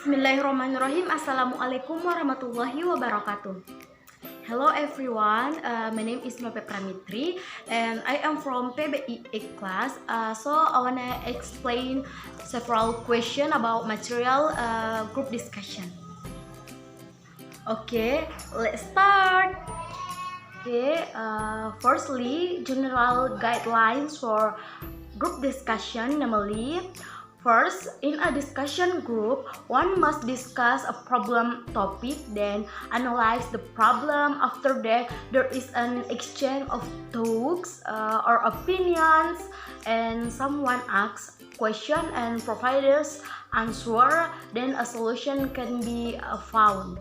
Bismillahirrahmanirrahim. Assalamualaikum warahmatullahi wabarakatuh. Hello everyone, my name is Novia Pramitri and I am from PBI-A class. So I wanna explain several questions about material group discussion. Okay, let's start. Okay, firstly, general guidelines for group discussion, namely, first, in a discussion group, one must discuss a problem topic, then analyze the problem. After that, there is an exchange of thoughts or opinions, and someone asks question and provides answer, then a solution can be found.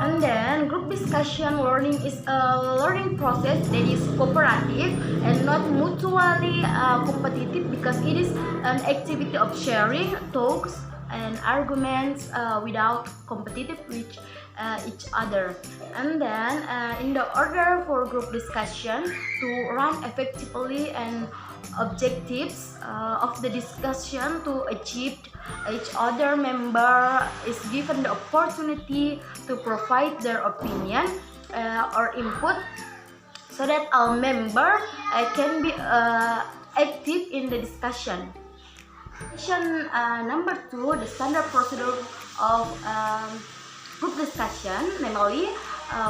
And then group discussion learning is a learning process that is cooperative and not mutually competitive, because it is an activity of sharing thoughts and arguments without competitive with each other. And then in the order for group discussion to run effectively, and objectives of the discussion to achieve, each other member is given the opportunity to provide their opinion or input, so that all member can be active in the discussion. Number 2, the standard procedure of group discussion, namely,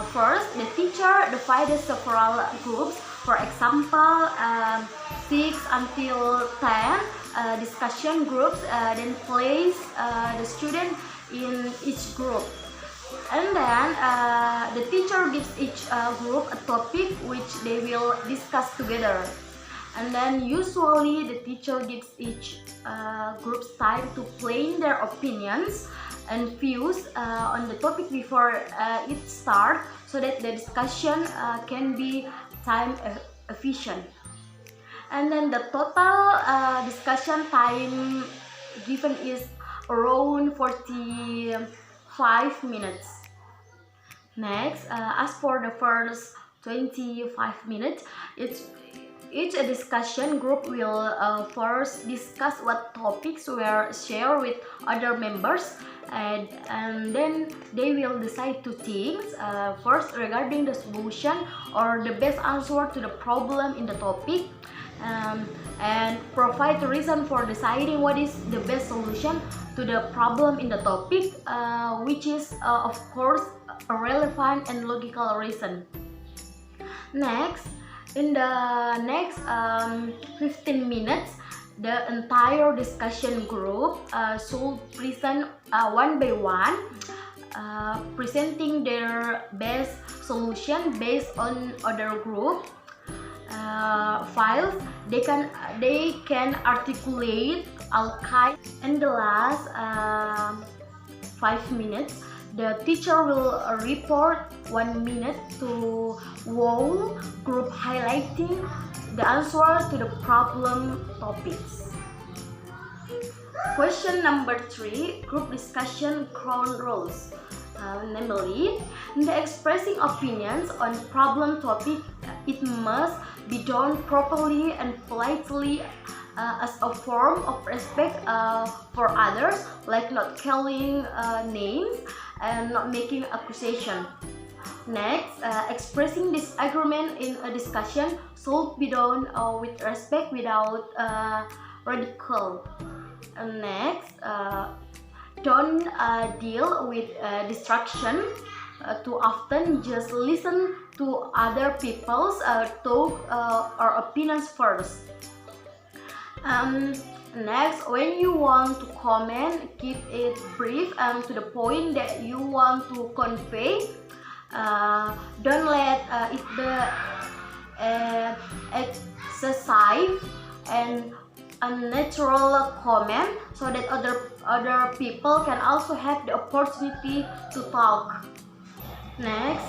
first, the teacher divided several groups. For example, 6 until 10 discussion groups, then place the student in each group. And then the teacher gives each group a topic which they will discuss together. And then usually the teacher gives each group's time to plan their opinions and views on the topic before it starts, so that the discussion can be time efficient. And then the total discussion time given is around 45 minutes. Next, as for the first 25 minutes, each discussion group will first discuss what topics were shared with other members, and then they will decide two things. First, regarding the solution or the best answer to the problem in the topic, and provide the reason for deciding what is the best solution to the problem in the topic, which is of course a relevant and logical reason. Next, in the next 15 minutes, the entire discussion group should present one by one, presenting their best solution based on other group files. They can articulate all kinds. In the last 5 minutes, the teacher will report 1 minute to whole group, highlighting the answer to the problem topics. Question number 3, group discussion ground rules. Namely, in the expressing opinions on problem topic, it must be done properly and politely, as a form of respect for others, like not calling names and not making accusation. Next, expressing disagreement in a discussion should be done with respect, without ridicule. Next, don't deal with distraction too often. Just listen to other people's talk or opinions first. Next, when you want to comment, keep it brief and to the point that you want to convey. Don't let it be excessive and unnatural comment, so that other people can also have the opportunity to talk. Next,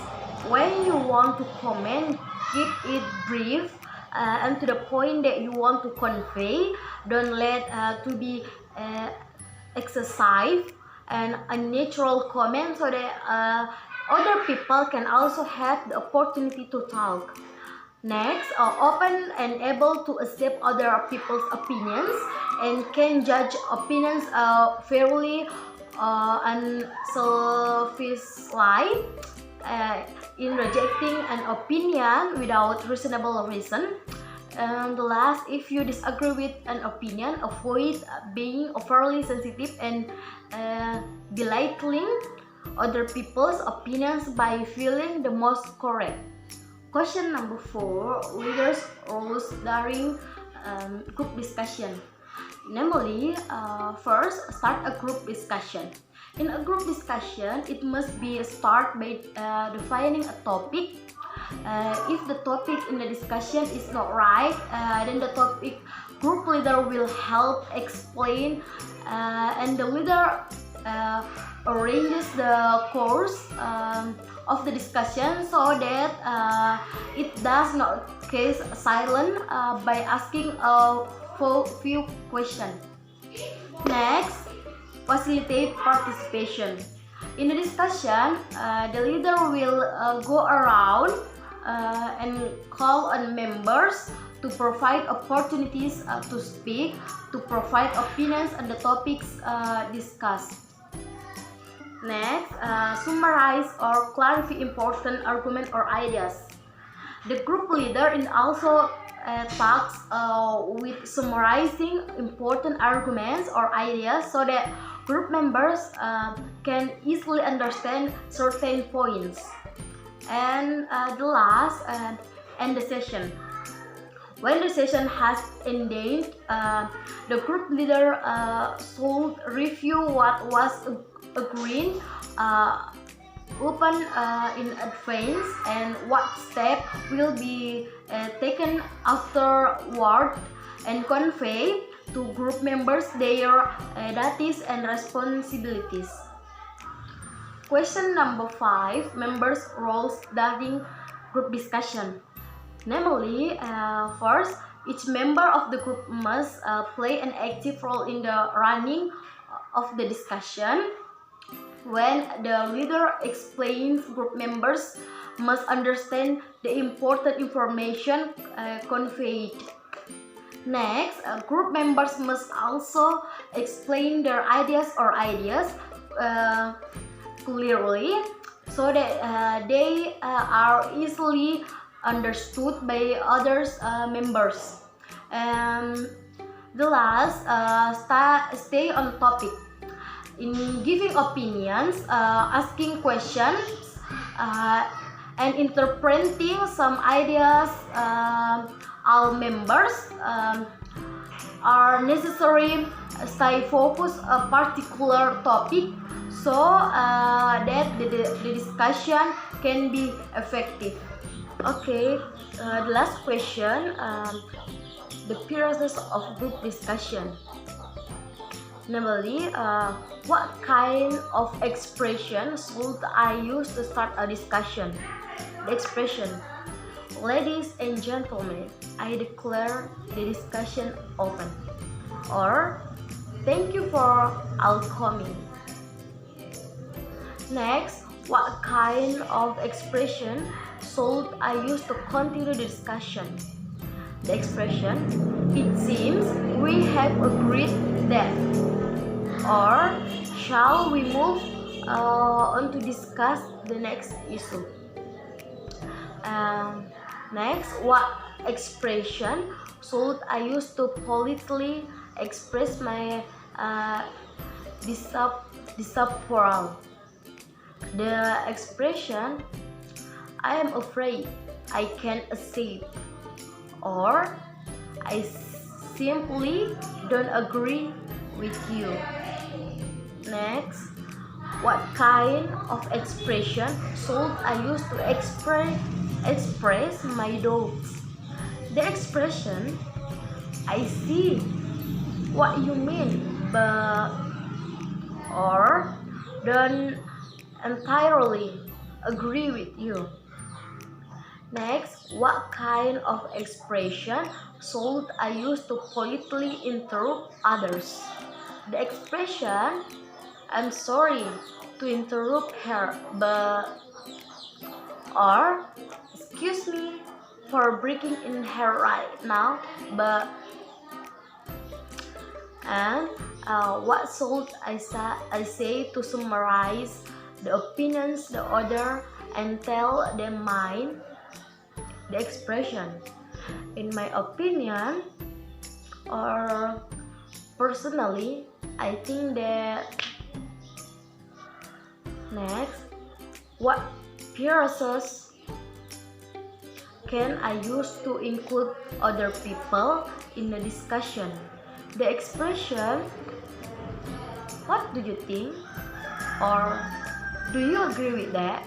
when you want to comment, keep it brief and to the point that you want to convey. Don't let to be excessive and unnatural comment, so that other people can also have the opportunity to talk. Next, open and able to accept other people's opinions and can judge opinions fairly and selfishly in rejecting an opinion without reasonable reason. And the last, if you disagree with an opinion, avoid being overly sensitive and belittling other people's opinions by feeling the most correct. Question number 4, leaders' roles during group discussion. Namely, first, start a group discussion. In a group discussion, it must be start by defining a topic. If the topic in the discussion is not right, then the topic group leader will help explain, and the leader arranges the course of the discussion so that it does not case silent by asking a few questions. Next, facilitate participation. In the discussion, the leader will go around and call on members to provide opportunities to speak, to provide opinions on the topics discussed. Next, summarize or clarify important arguments or ideas. The group leader also tasked with summarizing important arguments or ideas so that group members can easily understand certain points. And the last, end the session. When the session has ended, the group leader should review what was agreed open in advance and what step will be taken afterward, and convey to group members their duties and responsibilities. Question number 5, members' roles during group discussion. Namely, first, each member of the group must play an active role in the running of the discussion. When the leader explains, group members must understand the important information conveyed. Next, group members must also explain their ideas clearly so that they are easily understood by other members. And the last, stay on topic. In giving opinions, asking questions, and interpreting some ideas, all members are necessary. Stay focused a particular topic so that the discussion can be effective. Okay, the last question, the process of group discussion. Namely, what kind of expression should I use to start a discussion? The expression, ladies and gentlemen, I declare the discussion open. Or, thank you for all coming. Next, what kind of expression should I use to continue the discussion? The expression, it seems we have agreed that. Or, shall we move on to discuss the next issue? Next, what expression should I use to politely express my disapproval? The expression, I am afraid I can't escape, or I simply don't agree with you. Next, what kind of expression should I use to express my doubts? The expression, I see what you mean, but, or don't entirely agree with you. Next, what kind of expression should I use to politely interrupt others? The expression, I'm sorry to interrupt her, but, or excuse me, for breaking in here right now, but and what should I say to summarize the opinions the other and tell them mine? The expression, in my opinion, or personally, I think that next, what phrases can I use to include other people in the discussion? The expression, what do you think? Or do you agree with that?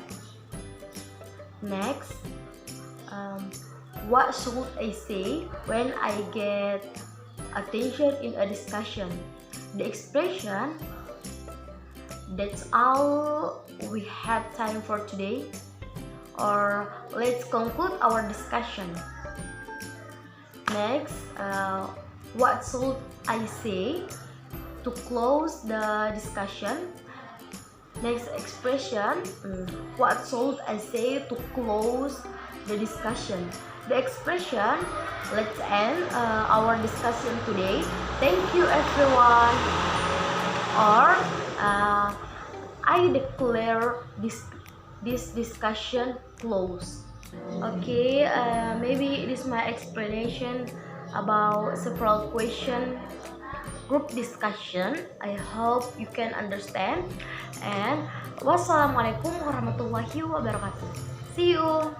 Next, what should I say when I get attention in a discussion? The expression, that's all we have time for today. Or let's conclude our discussion. Next, what should I say to close the discussion? Next expression, what should I say to close the discussion? The expression, let's end our discussion today. Thank you everyone. Or I declare this discussion closed. Okay, maybe it is my explanation about several question group discussion. I hope you can understand. And wassalamualaikum warahmatullahi wabarakatuh. See you.